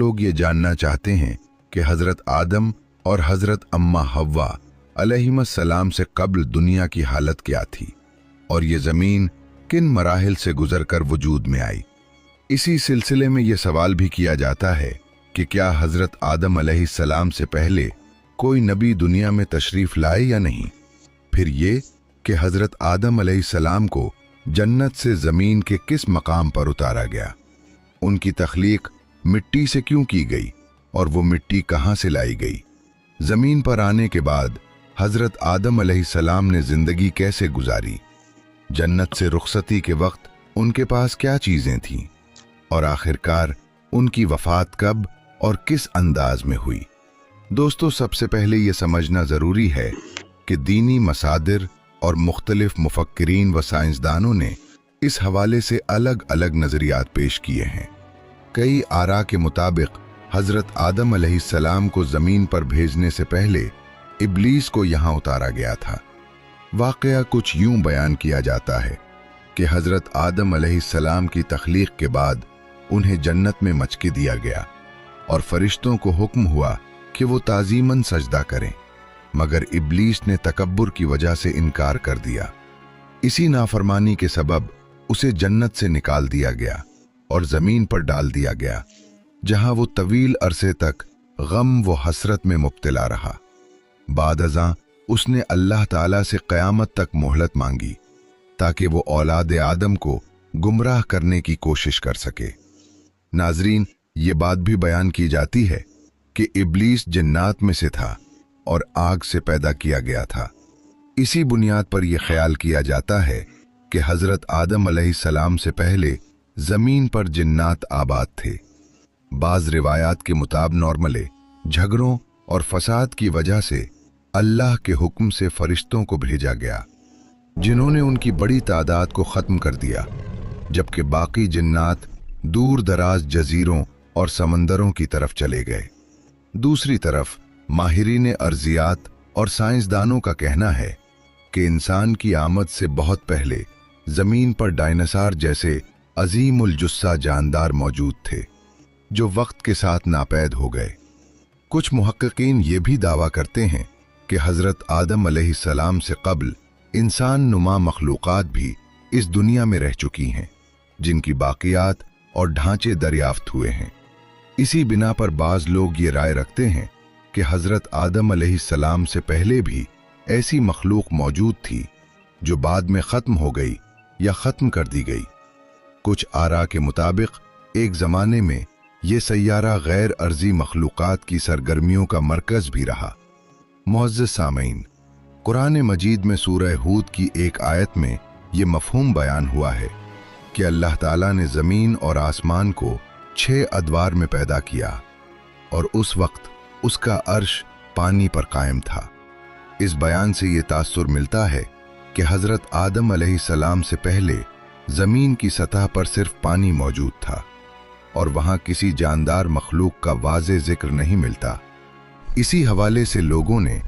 लोग ये जानना चाहते हैं कि हज़रत आदम और हज़रत अम्मा हव्वा अलैहिस्सलाम से कब्ल दुनिया की हालत क्या थी और ये ज़मीन किन मराहिल से गुजरकर वजूद में आई। इसी सिलसिले में ये सवाल भी किया जाता है कि क्या हज़रत आदम अलैहिस्सलाम से पहले कोई नबी दुनिया में तशरीफ़ लाए या नहीं। फिर ये कि हज़रत आदम अलैहिस्सलाम को जन्नत से ज़मीन के किस मकाम पर उतारा गया, उनकी तख्लीक मिट्टी से क्यों की गई और वो मिट्टी कहाँ से लाई गई। ज़मीन पर आने के बाद हज़रत आदम अलैहिस्सलाम ने ज़िंदगी कैसे गुजारी, जन्नत से रुखसती के वक्त उनके पास क्या चीज़ें थीं और आखिरकार उनकी वफ़ात कब और किस अंदाज में हुई। दोस्तों, सबसे पहले ये समझना ज़रूरी है कि दीनी मसादिर और मुख्तलिफ मुफक्किरीन व साइंसदानों ने इस हवाले से अलग अलग नज़रियात पेश किए हैं। कई आरा के मुताबिक हज़रत आदम अलैहिस्सलाम को ज़मीन पर भेजने से पहले इब्लीस को यहाँ उतारा गया था। वाक़या कुछ यूं बयान किया जाता है कि हज़रत आदम अलैहिस्सलाम की तख्लीक के बाद उन्हें जन्नत में मचके दिया गया और फरिश्तों को हुक्म हुआ कि वो ताज़ीमन सजदा करें, मगर इब्लीस ने तकब्बुर की वजह से इनकार कर दिया। इसी नाफरमानी के सबब उसे जन्नत से निकाल दिया गया और ज़मीन पर डाल दिया गया, जहां वो तवील अरसे तक गम व हसरत में मुब्तला रहा। बाद अज़ां उसने अल्लाह ताला से क़यामत तक मोहलत मांगी ताकि वो औलाद आदम को गुमराह करने की कोशिश कर सके। नाजरीन, ये बात भी बयान की जाती है कि इब्लीस जिन्नात में से था और आग से पैदा किया गया था। इसी बुनियाद पर यह ख्याल किया जाता है कि हज़रत आदम अलैहिस्सलाम से पहले ज़मीन पर जिन्नात आबाद थे। बाज़ रिवायात के मुताबिक नॉर्मले झगड़ों और फसाद की वजह से अल्लाह के हुक्म से फरिश्तों को भेजा गया, जिन्होंने उनकी बड़ी तादाद को ख़त्म कर दिया, जबकि बाकी जिन्नात दूर दराज जजीरों और समंदरों की तरफ चले गए। दूसरी तरफ माहिरीन अर्जियात और साइंसदानों का कहना है कि इंसान की आमद से बहुत पहले ज़मीन पर डायनासोर जैसे अजीमुल जुस्सा जानदार मौजूद थे, जो वक्त के साथ नापैद हो गए। कुछ मुहक्किकीन ये भी दावा करते हैं कि हज़रत आदम अलैहिस्सलाम से कब्ल इंसान नुमा मखलूक़ात भी इस दुनिया में रह चुकी हैं, जिनकी बाक़ियात और ढांचे दरियाफ्त हुए हैं। इसी बिना पर बाज़ लोग ये राय रखते हैं कि हज़रत आदम अलैहिस्सलाम से पहले भी ऐसी मखलूक मौजूद थी जो बाद में ख़त्म हो गई या ख़त्म कर दी गई। कुछ आरा के मुताबिक एक ज़माने में ये सैयारा गैर अर्जी मखलूक़ात की सरगर्मियों का मरकज़ भी रहा। मुअज़्ज़ज़ सामईन, कुरान मजीद में सूरह हूद की एक आयत में ये मफ़हूम बयान हुआ है कि अल्लाह ताला ने ज़मीन और आसमान को 6 अदवार में पैदा किया और उस वक्त उसका अर्श पानी पर कायम था। इस बयान से ये तासुर मिलता है कि हज़रत आदम अलैहिस्सलाम से पहले ज़मीन की सतह पर सिर्फ पानी मौजूद था और वहाँ किसी जानदार मखलूक का वाज़े ज़िक्र नहीं मिलता। इसी हवाले से लोगों ने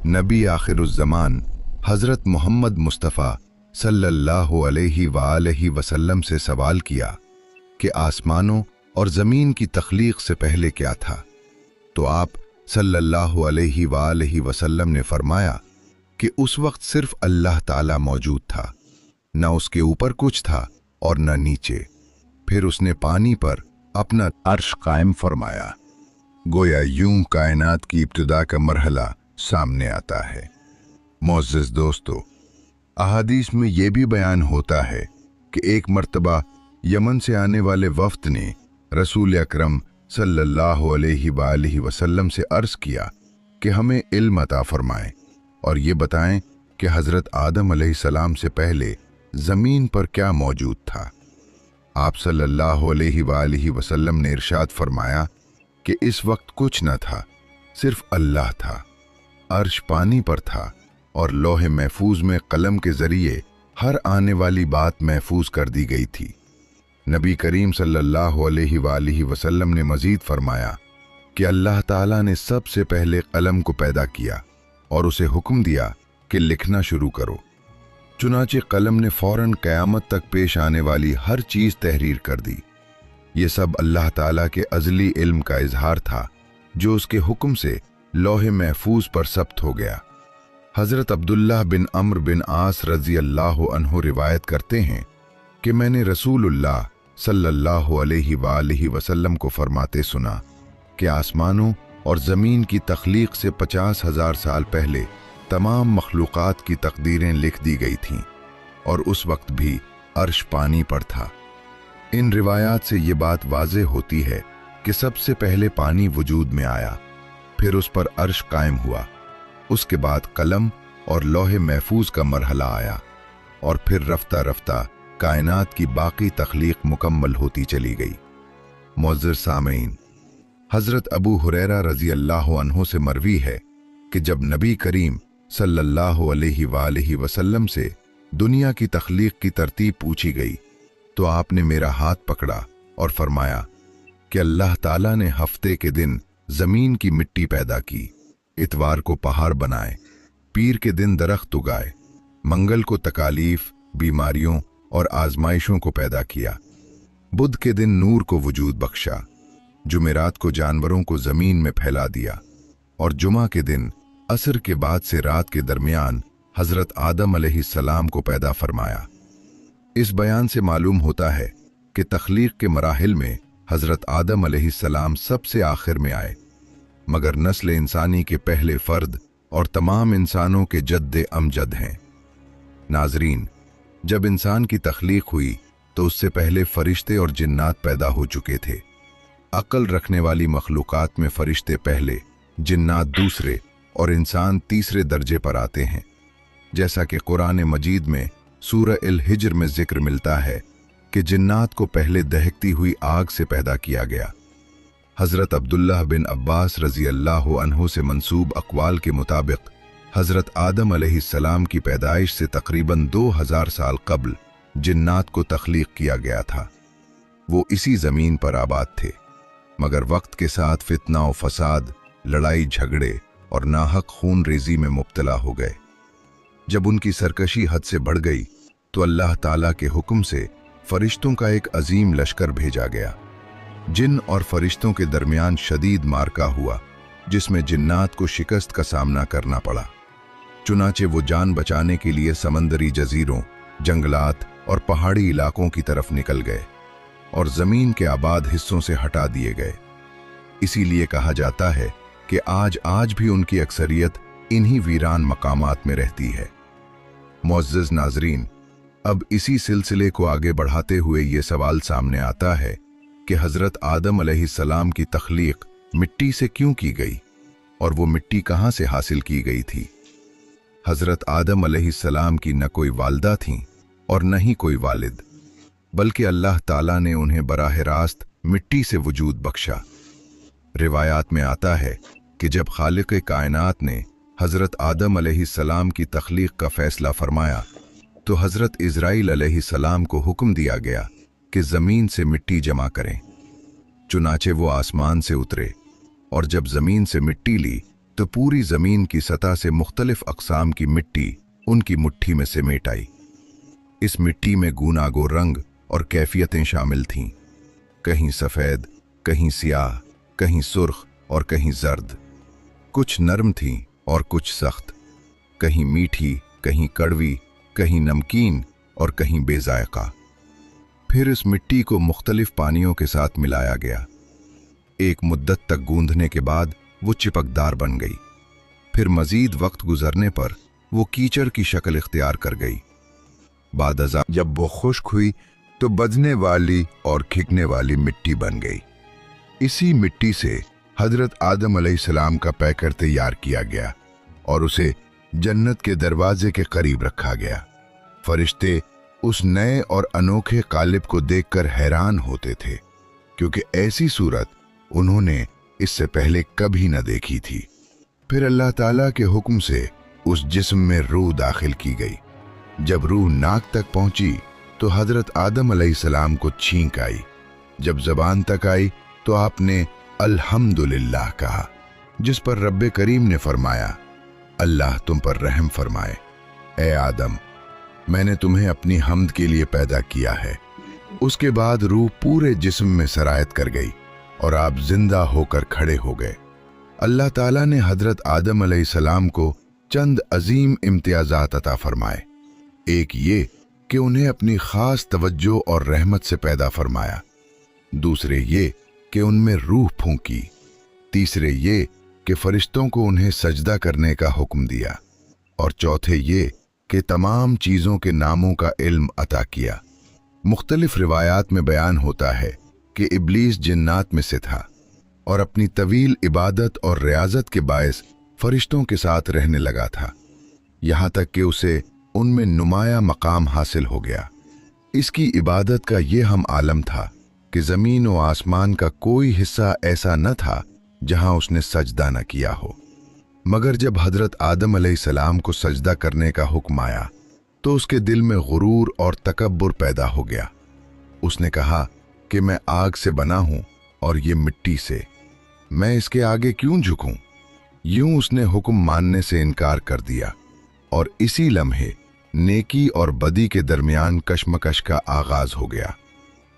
नबी आखिरुज़्ज़मान हज़रत मोहम्मद मुस्तफ़ा सल्लल्लाहु अलैहि वसल्लम से सवाल किया कि आसमानों और ज़मीन की तख्लीक से पहले क्या था, तो आप सल्लल्लाहु अलैहि वसल्लम ने फरमाया कि उस वक्त सिर्फ अल्लाह ताला मौजूद था, न उसके ऊपर कुछ था और न नीचे। फिर उसने पानी पर अपना अर्श कायम फरमाया। गोया यूं कायनात की इब्तिदा का मरहला सामने आता है। मुअज़्ज़ज़ दोस्तों, अहादीस में यह भी बयान होता है कि एक मर्तबा यमन से आने वाले वफ्द ने रसूल अकरम सल्लल्लाहु अलैहि वसल्लम से अर्ज़ किया कि हमें इल्म अता फरमाएं और ये बताएं कि हज़रत आदम अलैहिस्सलाम से पहले ज़मीन पर क्या मौजूद था। आप सल्लल्लाहु अलैहि वसल्लम ने इरशाद फरमाया कि इस वक्त कुछ न था, सिर्फ अल्लाह था। अर्श पानी पर था और लौहे महफूज में कलम के ज़रिए हर आने वाली बात महफूज कर दी गई थी। नबी करीम सल्लल्लाहु अलैहि वसल्लम ने मज़ीद फरमाया कि अल्लाह ताला ने सबसे पहले कलम को पैदा किया और उसे हुक्म दिया कि लिखना शुरू करो। चुनाचे कलम ने फ़ौरन क़यामत तक पेश आने वाली हर चीज़ तहरीर कर दी। ये सब अल्लाह ताला के अज़ली इल्म का इजहार था जो उसके हुक्म से लौहे महफूज पर सब्त हो गया। हज़रत अब्दुल्लाह बिन अम्र बिन आस रज़ी अल्लाह अन्हु रिवायत करते हैं कि मैंने रसूलुल्लाह सल्लल्लाहु अलैहि वसल्लम को फरमाते सुना कि आसमानों और ज़मीन की तख्लीक से 50,000 साल पहले तमाम मखलूक़ात की तकदीरें लिख दी गई थीं और उस वक्त भी अर्श पानी पर था। इन रिवायात से ये बात वाज़ेह होती है कि सबसे पहले पानी वजूद में आया, फिर उस पर अर्श कायम हुआ, उसके बाद कलम और लौहे महफूज का मरहला आया और फिर रफ्ता रफ्ता कायनात की बाकी तख्लीक मुकम्मल होती चली गई। मुअज़्ज़िज़ सामीन, हज़रत अबू हुरैरा रज़ी अल्लाह अन्हु से मरवी है कि जब नबी करीम सल्लल्लाहु अलैहि वसल्लम से दुनिया की तख्लीक की तरतीब पूछी गई तो आपने मेरा हाथ पकड़ा और फरमाया कि अल्लाह ताला ने हफ्ते के दिन ज़मीन की मिट्टी पैदा की, इतवार को पहाड़ बनाए, पीर के दिन दरख्त उगाए, मंगल को तकालीफ, बीमारियों और आजमाइशों को पैदा किया, बुध के दिन नूर को वजूद बख्शा, जुमेरात को जानवरों को ज़मीन में फैला दिया और जुमा के दिन असर के बाद से रात के दरमियान हज़रत आदम अलैहिस्सलाम को पैदा फरमाया। इस बयान से मालूम होता है कि तख्लीक के मराहिल में हज़रत आदम अलैहिस्सलाम सबसे आखिर में आए, मगर नस्ल इंसानी के पहले फ़र्द और तमाम इंसानों के जद्द अमजद हैं। नाज़रीन, जब इंसान की तख्लीक हुई तो उससे पहले फ़रिश्ते और जिन्नात पैदा हो चुके थे। अक्ल रखने वाली मखलूक़ात में फ़रिश्ते पहले, जिन्नात दूसरे और इंसान तीसरे दर्जे पर आते हैं, जैसा कि कुरान मजीद में सूरह अल हिज्र में जिक्र मिलता है कि जिन्नात को पहले दहकती हुई आग से पैदा किया गया। हज़रत अब्दुल्लाह बिन अब्बास रज़ी अल्लाह अन्हु से मंसूब अक़वाल के मुताबिक हज़रत आदम अलैहिस्सलाम की पैदाइश से तकरीबन 2000 साल कब्ल जिन्नात को तख्लीक किया गया था। वो इसी ज़मीन पर आबाद थे, मगर वक्त के साथ फितना और फसाद, लड़ाई झगड़े और नाहक खून रेजी में मुब्तला हो गए। जब उनकी सरकशी हद से बढ़ गई तो अल्लाह ताला के हुक्म से फरिश्तों का एक अजीम लश्कर भेजा गया। जिन और फरिश्तों के दरमियान शदीद मार्का हुआ, जिसमें जिन्नात को शिकस्त का सामना करना पड़ा। चुनाचे वो जान बचाने के लिए समंदरी जजीरों, जंगलात और पहाड़ी इलाकों की तरफ निकल गए और ज़मीन के आबाद हिस्सों से हटा दिए गए। इसीलिए कहा जाता है कि आज भी उनकी अक्सरियत इन्हीं वीरान मकामात में रहती है। मुअज़्ज़िज़ नाज़रीन, अब इसी सिलसिले को आगे बढ़ाते हुए ये सवाल सामने आता है कि हज़रत आदम अलैहिस्सलाम की तख्लीक मिट्टी से क्यों की गई और वो मिट्टी कहाँ से हासिल की गई थी। हज़रत आदम अलैहिस्सलाम की न कोई वालदा थीं और न ही कोई वालिद, बल्कि अल्लाह ताला ने उन्हें बराह रास्त मिट्टी से वजूद बख्शा। रिवायात में आता है कि जब खालिक़ कायनात ने हज़रत आदम अलैहिस्सलाम की तख्लीक का फ़ैसला फरमाया तो हज़रत इज़राइल अलैहिस्सलाम को हुक्म दिया गया कि ज़मीन से मिट्टी जमा करें। चुनाचे वो आसमान से उतरे और जब ज़मीन से मिट्टी ली तो पूरी ज़मीन की सतह से मुख्तलिफ अक़साम की मिट्टी उनकी मुट्ठी में समेट आई। इस मिट्टी में गूनागो रंग और कैफियतें शामिल थीं, कहीं सफ़ेद, कहीं सियाह, कहीं सुर्ख और कहीं जर्द। कुछ नरम थीं और कुछ सख्त, कहीं मीठी, कहीं कड़वी, कहीं नमकीन और कहीं बेजायका। फिर इस मिट्टी को मुख्तलिफ पानियों के साथ मिलाया गया। एक मुद्दत तक गूंधने के बाद वो चिपकदार बन गई। फिर मजीद वक्त गुजरने पर वो कीचड़ की शक्ल इख्तियार कर गई। बाद अज़ा जब वो खुश्क हुई तो बजने वाली और खिकने वाली मिट्टी बन गई। इसी मिट्टी से हज़रत आदम अलैहिस्सलाम का पैकर तैयार किया गया और उसे जन्नत के दरवाजे के करीब रखा गया। फरिश्ते उस नए और अनोखे कालिब को देखकर हैरान होते थे, क्योंकि ऐसी सूरत उन्होंने इससे पहले कभी न देखी थी। फिर अल्लाह ताला के हुक्म से उस जिस्म में रूह दाखिल की गई। जब रूह नाक तक पहुंची तो हज़रत आदम अलैहिस्सलाम को छींक आई। जब ज़बान तक आई तो आपने अल्हम्दुलिल्लाह कहा, जिस पर रब्बे करीम ने फरमाया, अल्लाह तुम पर रहम फरमाए। ए आदम, मैंने तुम्हें अपनी हम्द के लिए पैदा किया है। उसके बाद रूह पूरे जिस्म में सरायत कर गई और आप जिंदा होकर खड़े हो गए। अल्लाह ताला ने हजरत आदम अलैहिस्सलाम को चंद अजीम इम्तियाजात अता फरमाए। एक ये कि उन्हें अपनी खास तवज्जो और रहमत से पैदा फरमाया, दूसरे ये कि उनमें रूह फूंकी, तीसरे ये कि फरिश्तों को उन्हें सजदा करने का हुक्म दिया, और चौथे ये कि तमाम चीज़ों के नामों का इल्म अता किया। मुख्तलिफ रिवायात में बयान होता है कि इब्लीस जिन्नात में से था और अपनी तवील इबादत और रियाजत के बायस फरिश्तों के साथ रहने लगा था, यहाँ तक कि उसे उनमें नुमाया मकाम हासिल हो गया। इसकी इबादत का ये हम आलम था कि ज़मीन व आसमान का कोई हिस्सा ऐसा न था जहाँ उसने सजदा न किया हो। मगर जब हजरत आदम अलैहिस्सलाम को सजदा करने का हुक्म आया तो उसके दिल में गुरूर और तकब्बुर पैदा हो गया। उसने कहा कि मैं आग से बना हूं और ये मिट्टी से, मैं इसके आगे क्यों झुकूं? यूं उसने हुक्म मानने से इनकार कर दिया और इसी लम्हे नेकी और बदी के दरमियान कशमकश का आगाज हो गया।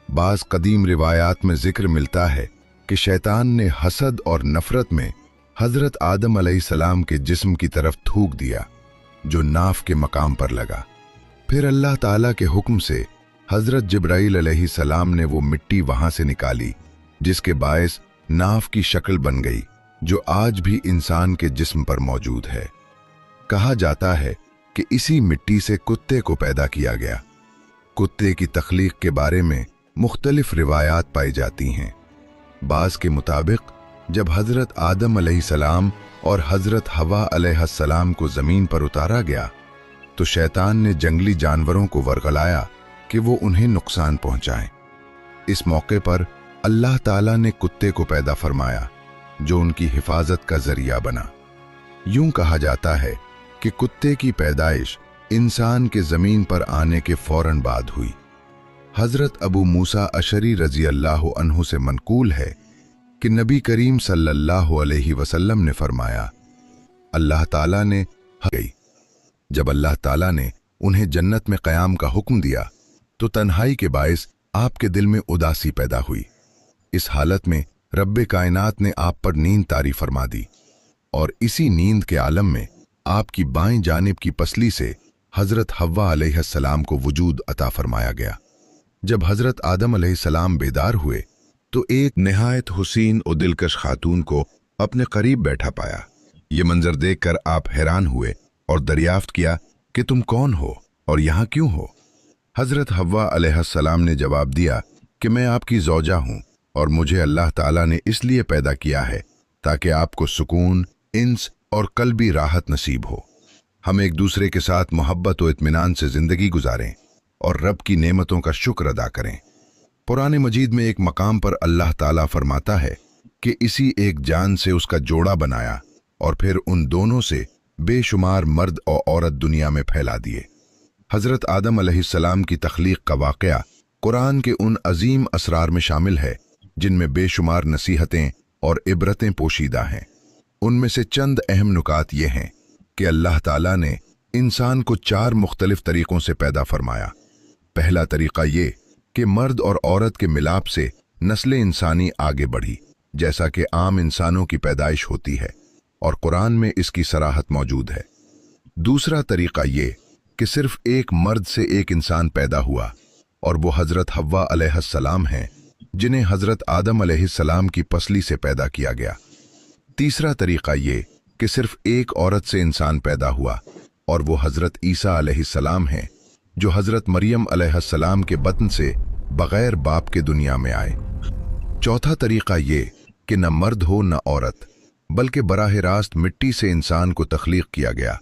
बाज कदीम रिवायात में जिक्र मिलता है कि शैतान ने हसद और नफरत में हजरत आदम अलैहिस्सलाम के जिस्म की तरफ थूक दिया, जो नाफ के मकाम पर लगा। फिर अल्लाह ताला के हुक्म से हजरत जिब्राइल अलैहिस्सलाम ने वो मिट्टी वहां से निकाली, जिसके बायस नाफ की शक्ल बन गई, जो आज भी इंसान के जिस्म पर मौजूद है। कहा जाता है कि इसी मिट्टी से कुत्ते को पैदा किया गया। कुत्ते की तख्लीक के बारे में मुख्तलिफ रिवायात पाई जाती हैं। बाज के मुताबिक जब हजरत आदम अलैहिस्सलाम और हजरत हवा अलैहिस्सलाम को जमीन पर उतारा गया तो शैतान ने जंगली जानवरों को वर्गलाया कि वो उन्हें नुकसान पहुंचाएं। इस मौके पर अल्लाह ताला ने कुत्ते को पैदा फरमाया, जो उनकी हिफाजत का जरिया बना। यूं कहा जाता है कि कुत्ते की पैदाइश इंसान के जमीन पर आने के फौरन बाद हुई। हजरत अबू मूसा अशरी रजी अल्लाह अन्हु से मनकूल है कि नबी करीम सल्लल्लाहु अलैहि वसल्लम ने फरमाया, अल्लाह ताला ने गई जब अल्लाह ताला ने उन्हें जन्नत में क़याम का हुक्म दिया तो तन्हाई के बायस आपके दिल में उदासी पैदा हुई। इस हालत में रब्बे कायनात ने आप पर नींद तारी फरमा दी और इसी नींद के आलम में आपकी बाएं जानिब की पसली से हजरत हव्वा अलैहिस्सलाम को वजूद अता फरमाया गया। जब हजरत आदम अलैहिस्सलाम बेदार हुए तो एक निहायत हुसीन और दिलकश खातून को अपने करीब बैठा पाया। ये मंजर देखकर आप हैरान हुए और दरियाफ्त किया कि तुम कौन हो और यहाँ क्यों हो? हजरत हव्वा अलैहिस्सलाम ने जवाब दिया कि मैं आपकी ज़ौजा हूँ और मुझे अल्लाह ताला ने इसलिए पैदा किया है ताकि आपको सुकून, इंस और कल्बी राहत नसीब हो। हम एक दूसरे के साथ मोहब्बत और इत्मीनान से ज़िंदगी गुजारें और रब की नेमतों का शुक्र अदा करें। कुरान मजीद में एक मकाम पर अल्लाह ताला फरमाता है कि इसी एक जान से उसका जोड़ा बनाया और फिर उन दोनों से बेशुमार मर्द और औरत दुनिया में फैला दिए। हजरत आदम अलैहिस्सलाम की तख्लीक का वाक़या कुरान के उन अजीम असरार में शामिल है जिनमें बेशुमार नसीहतें और इबरतें पोशीदा हैं। उनमें से चंद अहम नुकात ये हैं कि अल्लाह ताला ने इंसान को 4 मुख्तलिफ तरीक़ों से पैदा फरमाया। पहला तरीक़ा ये कि मर्द और औरत के मिलाप से नस्ल इंसानी आगे बढ़ी, जैसा कि आम इंसानों की पैदाइश होती है और कुरान में इसकी सराहत मौजूद है। दूसरा तरीक़ा ये कि सिर्फ एक मर्द से एक इंसान पैदा हुआ और वो हजरत हव्वा अलैहिस्सलाम हैं, जिन्हें हजरत आदम अलैहिस्सलाम की पसली से पैदा किया गया। तीसरा तरीक़ा ये कि सिर्फ एक औरत से इंसान पैदा हुआ और वो हजरत ईसा अलैहिस्सलाम हैं, जो हजरत मरियम अलैहिस्सलाम के बतन से बगैर बाप के दुनिया में आए। चौथा तरीक़ा ये कि न मर्द हो न औरत, बल्कि बराह रास्त मिट्टी से इंसान को तख्लीक किया गया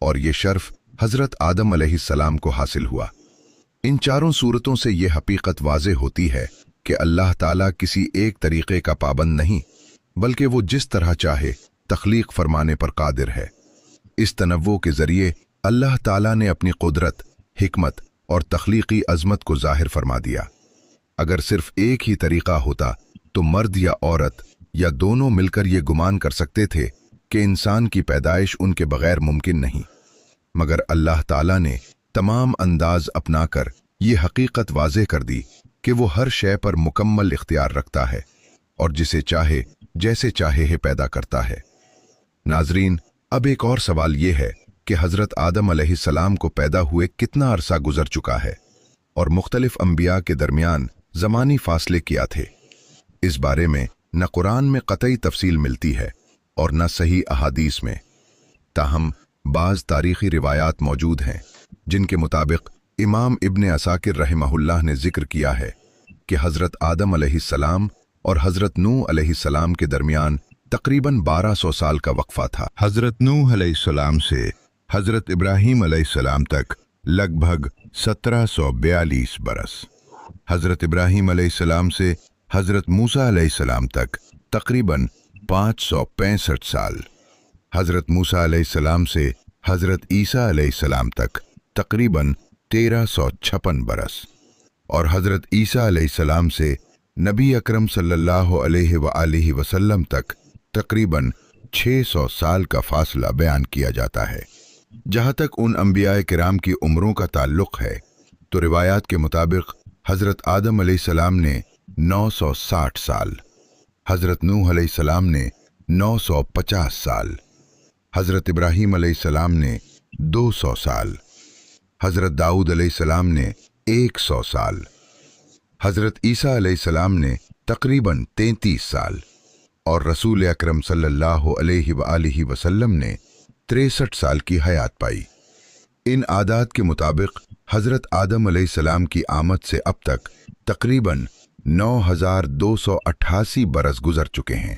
और ये शर्फ हजरत आदम अलैहिस्सलाम को हासिल हुआ। इन चारों सूरतों से ये हकीकत वाज़े होती है कि अल्लाह ताला किसी एक तरीक़े का पाबंद नहीं, बल्कि वो जिस तरह चाहे तख्लीक फरमाने पर कादिर है। इस तनव्वुर के ज़रिए अल्लाह ताला ने अपनी कुदरत, हिकमत और तख्लीकी अज़मत को ज़ाहिर फरमा दिया। अगर सिर्फ एक ही तरीक़ा होता तो मर्द या औरत या दोनों मिलकर ये गुमान कर सकते थे कि इंसान की पैदाइश उनके बगैर मुमकिन नहीं, मगर अल्लाह ताला ने तमाम अंदाज अपनाकर ये हकीकत वाज़े कर दी कि वो हर शय पर मुकम्मल इख्तियार रखता है और जिसे चाहे जैसे चाहे है पैदा करता है। नाजरीन, अब एक और सवाल ये है कि हज़रत आदम अलैहिस्सलाम को पैदा हुए कितना अरसा गुजर चुका है और मुख्तलिफ अंबिया के दरमियान ज़मानी फासले क्या थे। इस बारे में न कुरान में कतई तफसील मिलती है और न सही अहादीस में। ताहम बाज़ तारीख़ी रिवायात मौजूद हैं जिनके मुताबिक इमाम इब्न असाकिर रहमहुल्लाह ने जिक्र किया है कि हज़रत आदम अलैहिस्सलाम और हज़रत नूह अलैहिस्सलाम के दरमियान तकरीबन 1200 साल का वक्फा था। हज़रत नूह अलैहिस्सलाम से हज़रत इब्राहीम अलैहिस्सलाम तक लगभग 1742 बरस, हज़रत इब्राहीम अलैहिस्सलाम से हज़रत मूसा अलैहिस्सलाम तक तकरीबन 565 साल, हज़रत मूसा अलैहिस्सलाम से हज़रत ईसा अलैहिस्सलाम तक तकरीबन 1356 बरस और हज़रत ईसा अलैहिस्सलाम से नबी अकरम सल्लल्लाहु अलैहि वसल्लम तक तकरीबन 600 साल का फासला बयान किया जाता है। जहाँ तक उन अंबियाए किराम की उम्रों का ताल्लुक़ है तो रिवायात के मुताबिक हज़रत आदम अलैहिस्सलाम ने 960 साल, हज़रत नूह अलैहिस्सलाम ने 950 साल, हज़रत इब्राहीम अलैहिस्सलाम ने 200 साल, हज़रत दाऊद अलैहिस्सलाम ने 100 साल, हज़रत ईसा अलैहिस्सलाम ने तकरीबन 33 साल और रसूल अकरम सल्लल्लाहु अलैहि वसल्लम ने 63 साल की हयात पाई। इन आदात के मुताबिक हज़रत आदम अलैहिस्सलाम की आमद से अब तक तकरीबन 9288 बरस गुजर चुके हैं,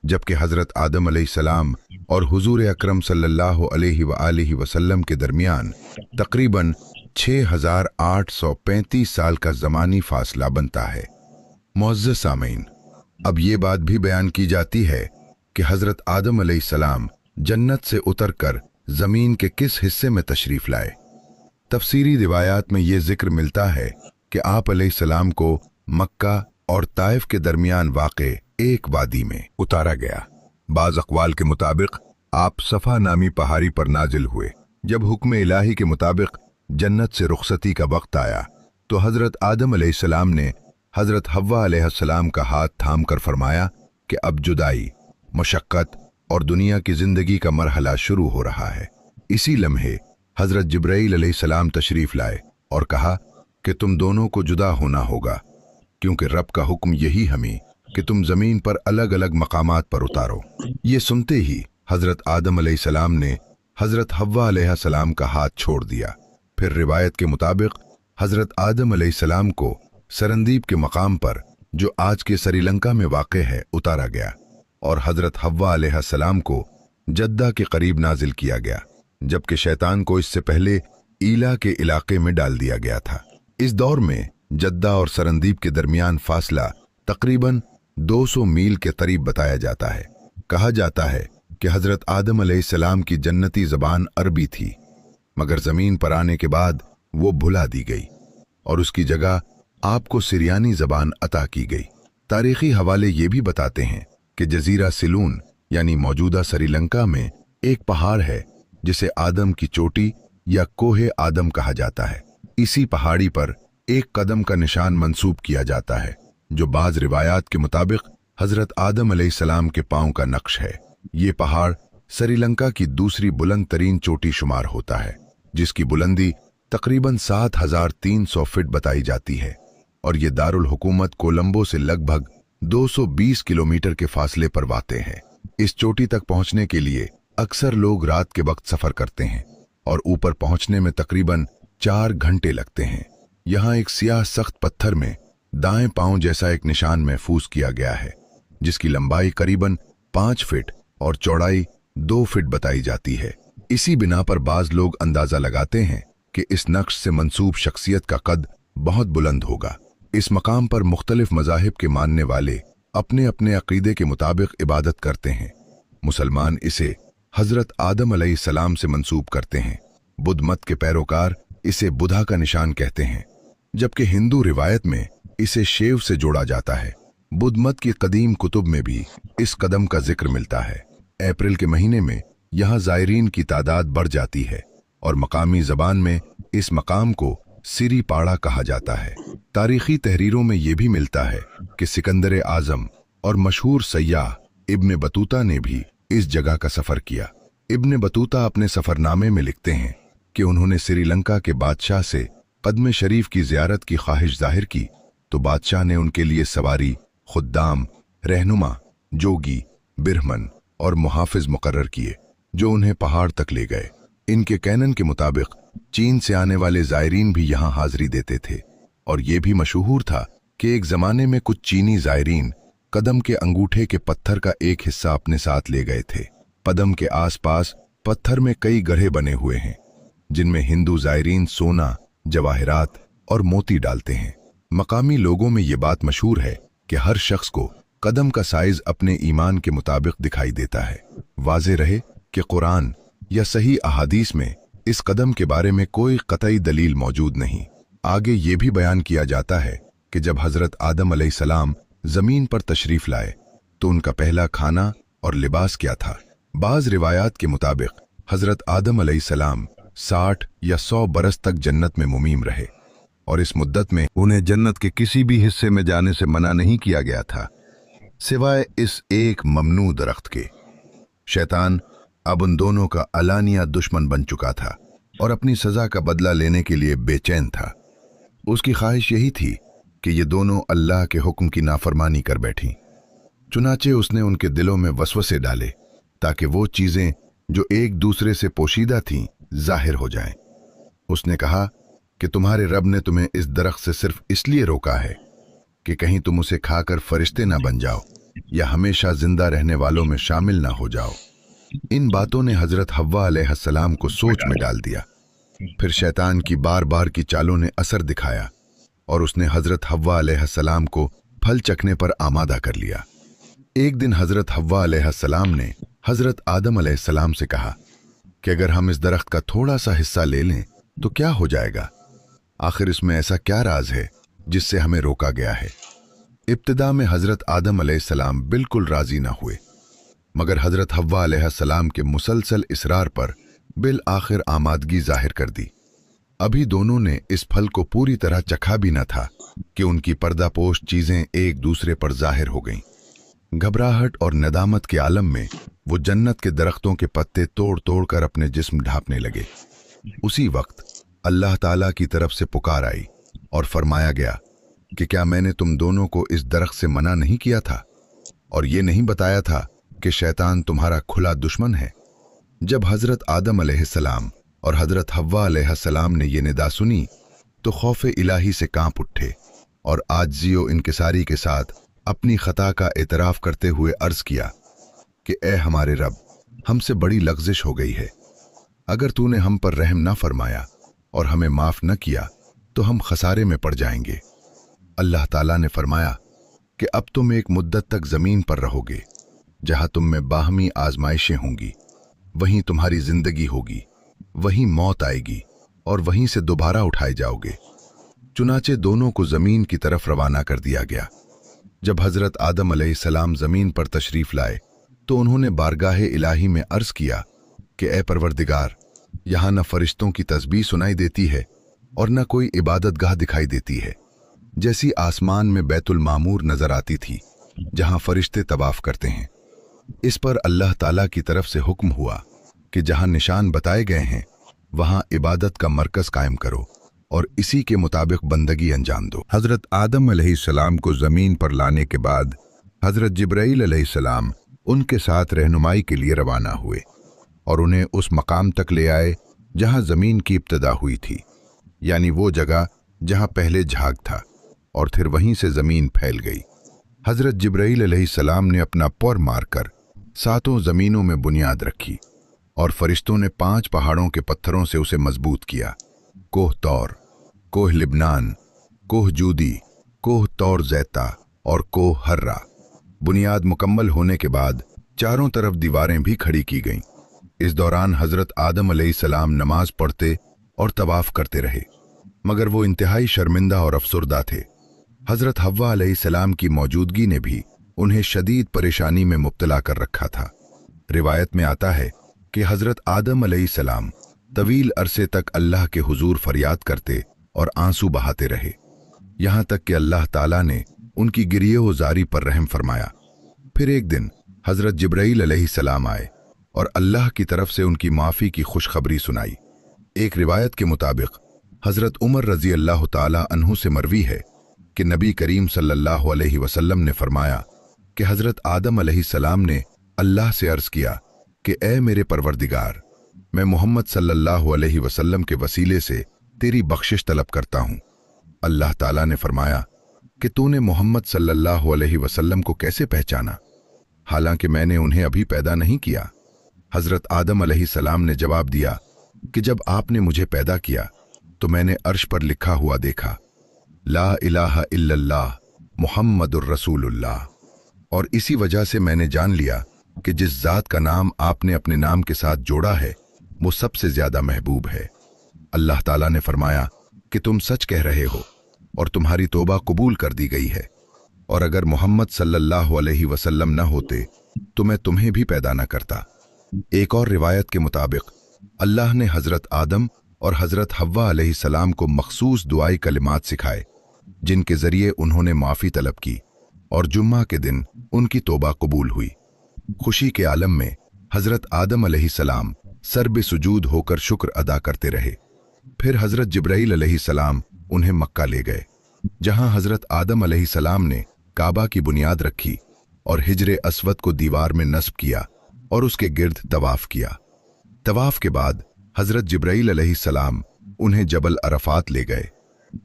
जबकि हज़रत आदम अलैहिस्सलाम और हुजूर अकरम सल्लल्लाहु अलैहि वसल्लम के दरमियान तकरीबन 6835 साल का ज़मानी फासला बनता है। मुअज़्ज़ज़ सामीन, अब ये बात भी बयान की जाती है कि हज़रत आदम अलैहिस्सलाम जन्नत से उतरकर ज़मीन के किस हिस्से में तशरीफ़ लाए। तफसीरी रिवायात में ये जिक्र मिलता है कि आप अलैहिस्सलाम को मक्का और ताइफ के दरमियान वाक़े एक वादी में उतारा गया। बाज़ अक़वाल के मुताबिक आप सफ़ा नामी पहाड़ी पर नाजिल हुए। जब हुक्म इलाही के मुताबिक जन्नत से रुखसती का वक्त आया तो हज़रत आदम अलैहिस्सलाम ने हज़रत हव्वा अलैहिस्सलाम का हाथ थाम कर फरमाया कि अब जुदाई, मशक्क़त और दुनिया की ज़िंदगी का मरहला शुरू हो रहा है। इसी लम्हे हज़रत जिब्राईल अलैहिस्सलाम तशरीफ़ लाए और कहा कि तुम दोनों को जुदा होना होगा, क्योंकि रब का हुक्म यही हमें कि तुम ज़मीन पर अलग अलग मकामात पर उतारो। ये सुनते ही हज़रत आदम अलैहिस्सलाम ने हज़रत हव्वा अलैहिस्सलाम का हाथ छोड़ दिया। फिर रिवायत के मुताबिक हज़रत आदम अलैहिस्सलाम को सरंदीब के मकाम पर, जो आज के श्रीलंका में वाक़ है, उतारा गया और हज़रत हव्वा अलैहिस्सलाम को जद्दा के करीब नाजिल किया गया, जबकि शैतान को इससे पहले ईला के इलाके में डाल दिया गया था। इस दौर में जद्दा और सरंदीब के दरमियान फासला तकरीबन 200 मील के करीब बताया जाता है। कहा जाता है कि हज़रत आदम अलैहिस्सलाम की जन्नती ज़बान अरबी थी, मगर ज़मीन पर आने के बाद वो भुला दी गई और उसकी जगह आपको सिरियानी ज़बान अता की गई। तारीख़ी हवाले ये भी बताते हैं कि जज़ीरा सिलून यानी मौजूदा श्रीलंका में एक पहाड़ है जिसे आदम की चोटी या कोहे आदम कहा जाता है। इसी पहाड़ी पर एक कदम का निशान मंसूब किया जाता है, जो बाज़ रिवायात के मुताबिक हज़रत आदम अलैहिस्सलाम के पाँव का नक्श है। ये पहाड़ श्रीलंका की दूसरी बुलंद तरीन चोटी शुमार होता है, जिसकी बुलंदी तकरीबन 7300 फीट बताई जाती है और ये दारुल हुकूमत कोलंबो से लगभग 220 किलोमीटर के फासले पर वाक़ है। इस चोटी तक पहुंचने के लिए अक्सर लोग रात के वक्त सफ़र करते हैं और ऊपर पहुंचने में तकरीबन 4 घंटे लगते हैं। यहाँ एक सियाह सख्त पत्थर में दाएं पांव जैसा एक निशान महफूज किया गया है, जिसकी लंबाई करीबन 5 फीट और चौड़ाई 2 फीट बताई जाती है। इसी बिना पर बाज़ लोग अंदाज़ा लगाते हैं कि इस नक्श से मंसूब शख्सियत का कद बहुत बुलंद होगा। इस मकाम पर मुख्तलिफ मज़ाहिब के मानने वाले अपने अपने अक़ीदे के मुताबिक इबादत करते हैं। मुसलमान इसे हज़रत आदम अलैहिस्सलाम से मंसूब करते हैं, बुद्ध मत के पैरोकार इसे बुधा का निशान कहते हैं, जबकि हिंदू रिवायत में इसे शेव से जोड़ा जाता है। बुद्ध मत की कदीम कुतुब में भी इस कदम का जिक्र मिलता है। अप्रैल के महीने में यहाँ ज़ायरीन की तादाद बढ़ जाती है और मकामी ज़बान में इस मकाम को सिरी पाड़ा कहा जाता है। तारीखी तहरीरों में यह भी मिलता है कि सिकंदर आजम और मशहूर सयाह इब्न बतूता ने भी इस जगह का सफर किया। इब्न बतूता अपने सफरनामे में लिखते हैं कि उन्होंने श्रीलंका के बादशाह से पद्म शरीफ की जियारत की ख्वाहिश जाहिर की तो बादशाह ने उनके लिए सवारी, खुद्दाम, रहनुमा, जोगी, बिरहमन और मुहाफिज मुकर्रर किए जो उन्हें पहाड़ तक ले गए। इनके कैनन के मुताबिक चीन से आने वाले जायरीन भी यहाँ हाजिरी देते थे और ये भी मशहूर था कि एक जमाने में कुछ चीनी जायरीन कदम के अंगूठे के पत्थर का एक हिस्सा अपने साथ ले गए थे। कदम के आसपास पत्थर में कई गड्ढे बने हुए हैं जिनमें हिंदू जायरीन सोना, जवाहरात और मोती डालते हैं। मकामी लोगों में ये बात मशहूर है कि हर शख्स को कदम का साइज अपने ईमान के मुताबिक दिखाई देता है। वाज़े रहे कि कुरान या सही अहादीस में इस कदम के बारे में कोई कतई दलील मौजूद नहीं। आगे ये भी बयान किया जाता है कि जब हजरत आदम अलैहिस्सलाम जमीन पर तशरीफ लाए तो उनका पहला खाना और लिबास क्या था। बाज रिवायात के मुताबिक हजरत आदम अलैहिस्सलाम 60 या 100 बरस तक जन्नत में मुमीम रहे और इस मुद्दत में उन्हें जन्नत के किसी भी हिस्से में जाने से मना नहीं किया गया था सिवाय इस एक ममनू दरख्त के। शैतान अब उन दोनों का अलानिया दुश्मन बन चुका था और अपनी सजा का बदला लेने के लिए बेचैन था। उसकी ख्वाहिश यही थी कि ये दोनों अल्लाह के हुक्म की नाफरमानी कर बैठीं। चुनाचे उसने उनके दिलों में वसवसे डाले ताकि वो चीजें जो एक दूसरे से पोशीदा थीं जाहिर हो जाएं। उसने कहा कि तुम्हारे रब ने तुम्हें इस दरख्त से सिर्फ इसलिए रोका है कि कहीं तुम उसे खाकर फरिश्ते ना बन जाओ या हमेशा जिंदा रहने वालों में शामिल ना हो जाओ। इन बातों ने हजरत हव्वा अलैहिस्सलाम को सोच में डाल दिया। फिर शैतान की बार बार की चालों ने असर दिखाया और उसने हजरत हव्वा अलैहिस्सलाम को फल चखने पर आमादा कर लिया। एक दिन हजरत हव्वा अलैहिस्सलाम ने हजरत आदम अलैहिस्सलाम से कहा कि अगर हम इस दरख्त का थोड़ा सा हिस्सा ले लें तो क्या हो जाएगा। आखिर इसमें ऐसा क्या राज है जिससे हमें रोका गया है। इब्तिदा में हजरत आदम अलैहिस्सलाम बिल्कुल राजी न हुए मगर हजरत हव्वा अलैहिस्सलाम के मुसलसल इसरार पर बिल आखिर आमादगी जाहिर कर दी। अभी दोनों ने इस फल को पूरी तरह चखा भी न था कि उनकी पर्दापोश चीजें एक दूसरे पर जाहिर हो गईं। घबराहट और नदामत के आलम में वो जन्नत के दरख्तों के पत्ते तोड़ तोड़ कर अपने जिस्म ढांपने लगे। उसी वक्त अल्लाह ताला की तरफ से पुकार आई और फरमाया गया कि क्या मैंने तुम दोनों को इस दरख्त से मना नहीं किया था और ये नहीं बताया था कि शैतान तुम्हारा खुला दुश्मन है। जब हजरत आदम अलैहिस्सलाम और हजरत हव्वा अलैहिस्सलाम ने ये निदा सुनी तो खौफ इलाही से कांप उठे और आजिज़ी व इनकिसारी के साथ अपनी खता का एतराफ़ करते हुए अर्ज किया कि ए हमारे रब, हमसे बड़ी लग़्ज़िश हो गई है। अगर तूने हम पर रहम न फरमाया और हमें माफ़ न किया तो हम खसारे में पड़ जाएंगे। अल्लाह ताला ने फरमाया कि अब तुम एक मुद्दत तक ज़मीन पर रहोगे जहाँ तुम में बाहमी आजमाइशें होंगी, वहीं तुम्हारी ज़िंदगी होगी, वहीं मौत आएगी और वहीं से दोबारा उठाए जाओगे। चुनाचे दोनों को ज़मीन की तरफ रवाना कर दिया गया। जब हज़रत आदम अलैहिस्सलाम ज़मीन पर तशरीफ़ लाए तो उन्होंने बारगाह इलाही में अर्ज़ किया कि ए परवरदिगार, यहाँ न फरिश्तों की तस्बीह सुनाई देती है और न कोई इबादतगाह दिखाई देती है, जैसी आसमान में बैतुल मामूर नज़र आती थी जहाँ फरिश्ते तवाफ़ करते हैं। इस पर अल्लाह ताला की तरफ से हुक्म हुआ कि जहाँ निशान बताए गए हैं वहाँ इबादत का मरकज़ कायम करो और इसी के मुताबिक बंदगी अंजाम दो। हज़रत आदम अलैहिस्सलाम को ज़मीन पर लाने के बाद हज़रत जिब्राईल अलैहिस्सलाम उनके साथ रहनुमाई के लिए रवाना हुए और उन्हें उस मकाम तक ले आए जहाँ ज़मीन की इब्तिदा हुई थी, यानी वो जगह जहाँ पहले झाग था, और फिर वहीं से ज़मीन फैल गई। हज़रत जिब्राईल अलैहिस्सलाम ने अपना पर मारकर 7 ज़मीनों में बुनियाद रखी और फरिश्तों ने 5 पहाड़ों के पत्थरों से उसे मजबूत किया। कोह तौर, कोह लिबनान, कोह जूदी, कोह तौर ज़ैता और कोह हर्रा। बुनियाद मुकम्मल होने के बाद चारों तरफ दीवारें भी खड़ी की गईं। इस दौरान हज़रत आदम अलैहिस्सलाम नमाज पढ़ते और तवाफ़ करते रहे मगर वो इंतहाई शर्मिंदा और अफसुर्दा थे। हज़रत हव्वा अलैहिस्सलाम की मौजूदगी ने भी उन्हें शदीद परेशानी में मुब्तला कर रखा था। रिवायत में आता है कि हज़रत आदम अलैहिस्सलाम तवील अरसे तक अल्लाह के हुजूर फरियाद करते और आंसू बहाते रहे, यहाँ तक कि अल्लाह ताला ने उनकी गिरिए व जारी पर रहम फरमाया। फिर एक दिन हजरत जिब्राईल अलैहिस्सलाम आए और अल्लाह की तरफ से उनकी माफ़ी की खुशखबरी सुनाई। एक रिवायत के मुताबिक हजरत उमर रजी अल्लाह ताला अन्हु से मरवी है कि नबी करीम सल्लल्लाहु अलैहि वसल्लम ने फरमाया कि हजरत आदम अलैहिस्सलाम ने अल्लाह से अर्ज़ किया कि ए मेरे परवरदिगार, मैं मोहम्मद सल्लल्लाहु अलैहि वसल्लम के वसीले से तेरी बख्शिश तलब करता हूँ। अल्लाह ताला ने फरमाया कि तूने मोहम्मद सल्लल्लाहु अलैहि वसल्लम को कैसे पहचाना, हालांकि मैंने उन्हें अभी पैदा नहीं किया। हजरत आदम अलैहिस्सलाम ने जवाब दिया कि जब आपने मुझे पैदा किया तो मैंने अर्श पर लिखा हुआ देखा, ला इलाहा इल्लल्लाह मुहम्मदुर रसूलुल्लाह, और इसी वजह से मैंने जान लिया कि जिस जात का नाम आपने अपने नाम के साथ जोड़ा है वो सबसे ज्यादा महबूब है। अल्लाह ताला ने फरमाया कि तुम सच कह रहे हो और तुम्हारी तौबा कबूल कर दी गई है, और अगर मोहम्मद सल्लल्लाहु अलैहि वसल्लम न होते तो मैं तुम्हें भी पैदा न करता। एक और रिवायत के मुताबिक अल्लाह ने हजरत आदम और हजरत हव्वा अलैहिस्सलाम को मखसूस दुआई कलिमात सिखाए, जिनके जरिए उन्होंने माफ़ी तलब की और जुम्मा के दिन उनकी तौबा कबूल हुई। खुशी के आलम में हजरत आदम अलैहिस्सलाम सर बेसुजूद होकर शुक्र अदा करते रहे। फिर हजरत जिब्राईल अलैहिस्सलाम उन्हें मक्का ले गए, जहां हजरत आदम अलैहिस्सलाम ने काबा की बुनियाद रखी और हिजरे अस्वद को दीवार में नस्ब किया और उसके गिर्द तवाफ किया। तवाफ के बाद हजरत जिब्राईल अलैहिस्सलाम उन्हें जबल अरफात ले गए,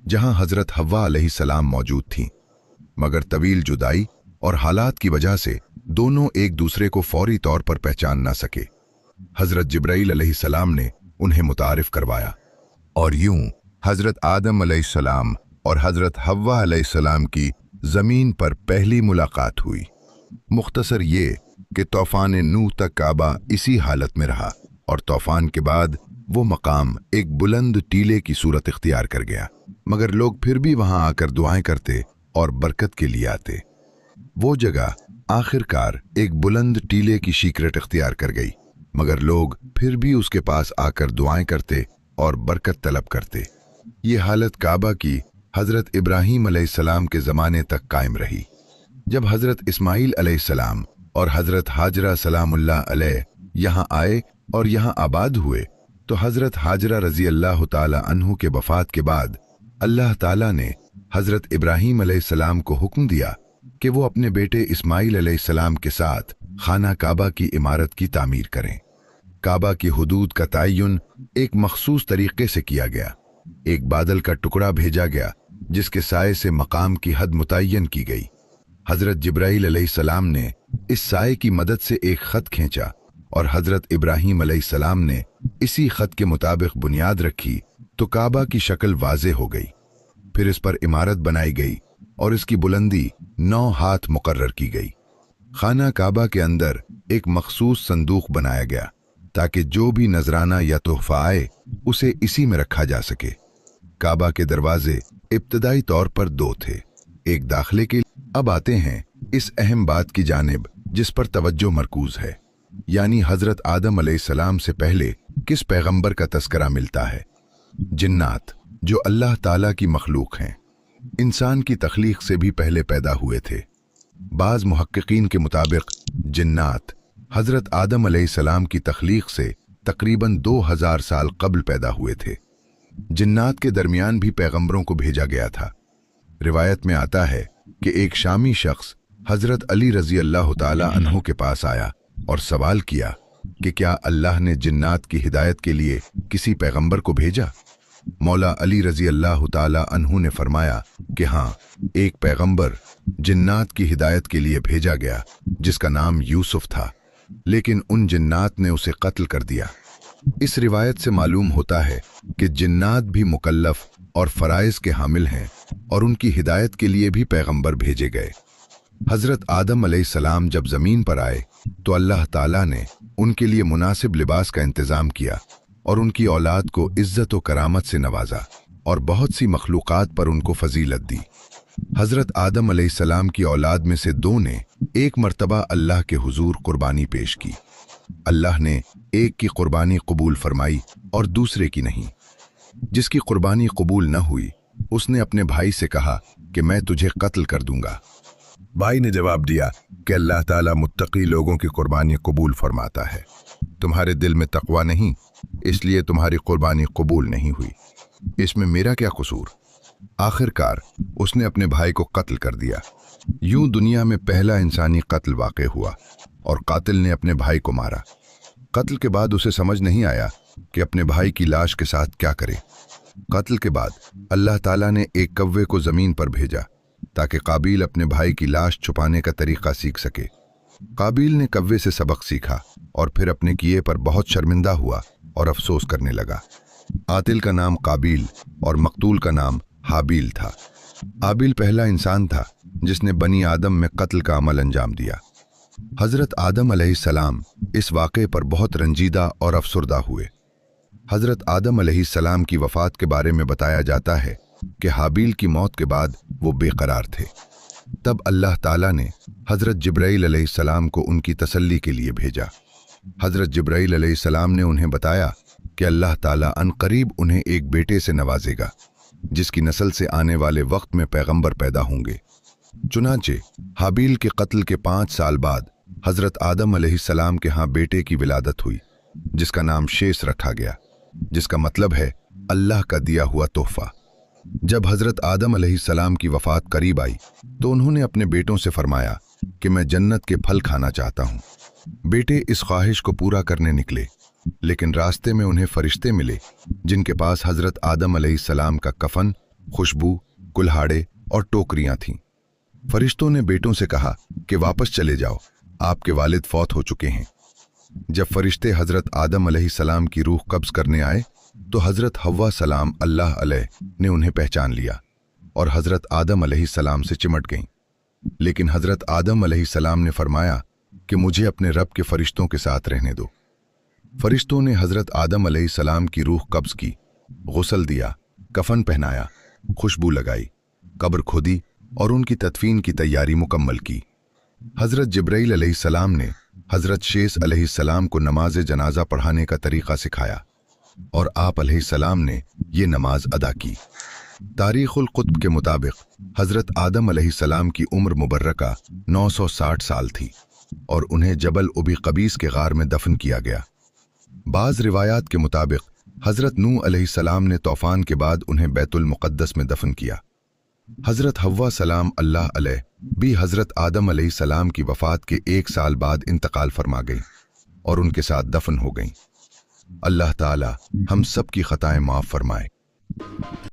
जहां हजरत हव्वा अलैहिस्सलाम मौजूद थीं, मगर तवील जुदाई और हालात की वजह से दोनों एक दूसरे को फौरी तौर पर पहचान ना सके। हजरत जिब्राईल अलैहिस्सलाम ने उन्हें मुतारिफ करवाया और यूं हजरत आदम अलैहिस्सलाम और हजरत हव्वा अलैहिस्सलाम की जमीन पर पहली मुलाकात हुई। मुख्तसर ये कि तूफान नूह तक काबा इसी हालत में रहा और तूफान के बाद वो मकाम एक बुलंद टीले की सूरत इख्तियार कर गया, मगर लोग फिर भी वहां आकर दुआएं करते और बरकत के लिए आते। वो जगह आखिरकार एक बुलंद टीले की शीक्रेट इख्तियार कर गई, मगर लोग फिर भी उसके पास आकर दुआएं करते और बरकत तलब करते। ये हालत काबा की हजरत इब्राहीम अलैहिस्सलाम के ज़माने तक कायम रही। जब हजरत इस्माईल अलैहिस्सलाम और हजरत हाजरा सलामुल्लाह अलैह यहाँ आए और यहाँ आबाद हुए, तो हजरत हाजरा रजी अल्लाह ताला अन्हु के वफात के बाद अल्लाह ताला ने हजरत इब्राहीम अलैहिस्सलाम को हुक्म दिया कि वो अपने बेटे इस्माईल अलैहिस्सलाम के साथ खाना काबा की इमारत की तामीर करें। काबा की हुदूद का तयन एक मखसूस तरीके से किया गया। एक बादल का टुकड़ा भेजा गया जिसके साए से मकाम की हद मुतय्यन की गई। हजरत जिब्राईल अलैहिस्सलाम ने इस साए की मदद से एक खत खींचा और हजरत इब्राहीम अलैहिस्सलाम ने इसी खत के मुताबिक बुनियाद रखी तो काबा की शक्ल वाज़े हो गई। फिर इस पर इमारत बनाई गई और इसकी बुलंदी 9 हाथ मुकर्रर की गई। खाना काबा के अंदर एक मखसूस संदूक बनाया गया ताकि जो भी नजराना या तोहफा आए उसे इसी में रखा जा सके। काबा के दरवाजे इब्तदाई तौर पर 2 थे, एक दाखिले के। अब आते हैं इस अहम बात की जानिब जिस पर तवज्जो मरकूज है, यानी हजरत आदम अलैहिस्सलाम से पहले किस पैगंबर का तस्करा मिलता है। जिन्नात, जो अल्लाह ताला की मखलूक हैं, इंसान की तख्लीक से भी पहले पैदा हुए थे। बाज़ मुहक्किकीन के मुताबिक जिन्नात हजरत आदम अलैहिस्सलाम की तख्लीक से तकरीबन 2000 साल कबल पैदा हुए थे। जिन्नात के दरमियान भी पैगंबरों को भेजा गया था। रिवायत में आता है कि एक शामी शख्स हजरत अली रजी अल्लाह ताला अन्हु के पास आया और सवाल किया कि क्या अल्लाह ने जिन्नात की हिदायत के लिए किसी पैगंबर को भेजा। मौला अली रजी अल्लाह ताला अन्हु ने फरमाया कि हाँ, एक पैगंबर जिन्नात की हिदायत के लिए भेजा गया जिसका नाम यूसुफ था, लेकिन उन जिन्नात ने उसे कत्ल कर दिया। इस रिवायत से मालूम होता है कि जिन्नात भी मुकल्लफ और फराइज के हामिल हैं और उनकी हिदायत के लिए भी पैगंबर भेजे गए। हजरत आदम अलैहिस्सलाम जब जमीन पर आए तो अल्लाह ताला ने उनके लिए मुनासिब लिबास का इंतजाम किया और उनकी औलाद को इज्जत व करामत से नवाजा और बहुत सी मखलूक़ात पर उनको फजीलत दी। हजरत आदम अलैहिस्सलाम की औलाद में से 2 ने एक मर्तबा अल्लाह के हुजूर कुर्बानी पेश की। अल्लाह ने एक की कुर्बानी कबूल फरमाई और दूसरे की नहीं। जिसकी कुर्बानी कबूल न हुई उसने अपने भाई से कहा कि मैं तुझे कत्ल कर दूंगा। भाई ने जवाब दिया कि अल्लाह ताला मुत्तकी लोगों की कुर्बानी कबूल फरमाता है। तुम्हारे दिल में तकवा नहीं, इसलिए तुम्हारी कुर्बानी कबूल नहीं हुई। इसमें मेरा क्या कसूर? आखिरकार उसने अपने भाई को कत्ल कर दिया। यूं दुनिया में पहला इंसानी कत्ल वाक़ हुआ और कातिल ने अपने भाई को मारा। कत्ल के बाद उसे समझ नहीं आया कि अपने भाई की लाश के साथ क्या करे। कत्ल के बाद अल्लाह ताला ने एक कव्वे को ज़मीन पर भेजा ताकि काबिल अपने भाई की लाश छुपाने का तरीका सीख सके। काबिल ने कव्वे से सबक सीखा और फिर अपने किए पर बहुत शर्मिंदा हुआ और अफसोस करने लगा। कातिल का नाम काबिल और मकतूल का नाम हाबिल था। हाबिल पहला इंसान था जिसने बनी आदम में कत्ल का अमल अंजाम दिया। हज़रत आदम अलैहिस्सलाम इस वाक़े पर बहुत रंजीदा और अफसरदा हुए। हज़रत आदम अलैहिस्सलाम की वफ़ात के बारे में बताया जाता है कि हाबिल की मौत के बाद वो बेकरार थे। तब अल्लाह ताला ने हज़रत जिब्राईल अलैहिस्सलाम को उनकी तसल्ली के लिए भेजा। हज़रत जिब्राईल अलैहिस्सलाम ने उन्हें बताया कि अल्लाह ताला अनकरीब उन्हें एक बेटे से नवाजेगा जिसकी नस्ल से आने वाले वक्त में पैगंबर पैदा होंगे। चुनांचे हाबिल के कत्ल के 5 साल बाद हज़रत आदम अलैहिस्सलाम के यहाँ बेटे की विलादत हुई जिसका नाम शेष रखा गया, जिसका मतलब है अल्लाह का दिया हुआ तोहफा। जब हज़रत आदम अलैहिस्सलाम की वफ़ात करीब आई तो उन्होंने अपने बेटों से फरमाया कि मैं जन्नत के फल खाना चाहता हूँ। बेटे इस ख्वाहिश को पूरा करने निकले, लेकिन रास्ते में उन्हें फरिश्ते मिले जिनके पास हज़रत आदम अलैहिस्सलाम का कफन, खुशबू, कुल्हाड़े और टोकरियां थीं। फरिश्तों ने बेटों से कहा कि वापस चले जाओ, आपके वालिद फौत हो चुके हैं। जब फरिश्ते हज़रत आदम अलैहिस्सलाम की रूह कब्ज़ करने आए तो हज़रत हव्वा सलाम अल्लाह अलैह ने उन्हें पहचान लिया और हज़रत आदम अलैहिस्सलाम से चिमट गईं। लेकिन हज़रत आदम अलैहिस्सलाम ने फरमाया कि मुझे अपने रब के फरिश्तों के साथ रहने दो। फरिश्तों ने हज़रत आदम अलैहिस्सलाम की रूह कब्ज़ की, गुस्ल दिया, कफन पहनाया, खुशबू लगाई, कब्र खोदी और उनकी तदफीन की तैयारी मुकम्मल की। हज़रत जिब्राईल अलैहिस्सलाम ने हज़रत शेष अलैहिस्सलाम को नमाज जनाजा पढ़ाने का तरीक़ा सिखाया और आप अलैहिस्सलाम ने ये नमाज अदा की। तारीख़ुल कुतुब के मुताबिक हज़रत आदम अलैहिस्सलाम की उम्र मुबर्रका 960 साल थी और उन्हें जबल उबी कबीस के गार में दफन किया गया। बाज़ रिवायात के मुताबिक हज़रत नूह अलैहिस्सलाम ने तूफ़ान के बाद उन्हें बैतुल मुक़द्दस में दफन किया। हज़रत हव्वा सलाम अल्लाह अलैह भी हज़रत आदम अलैहिस्सलाम की वफ़ात के 1 साल बाद इंतकाल फरमा गई और उनके साथ दफन हो गईं। अल्लाह ताला हम सब की ख़ताएं माफ़ फरमाए।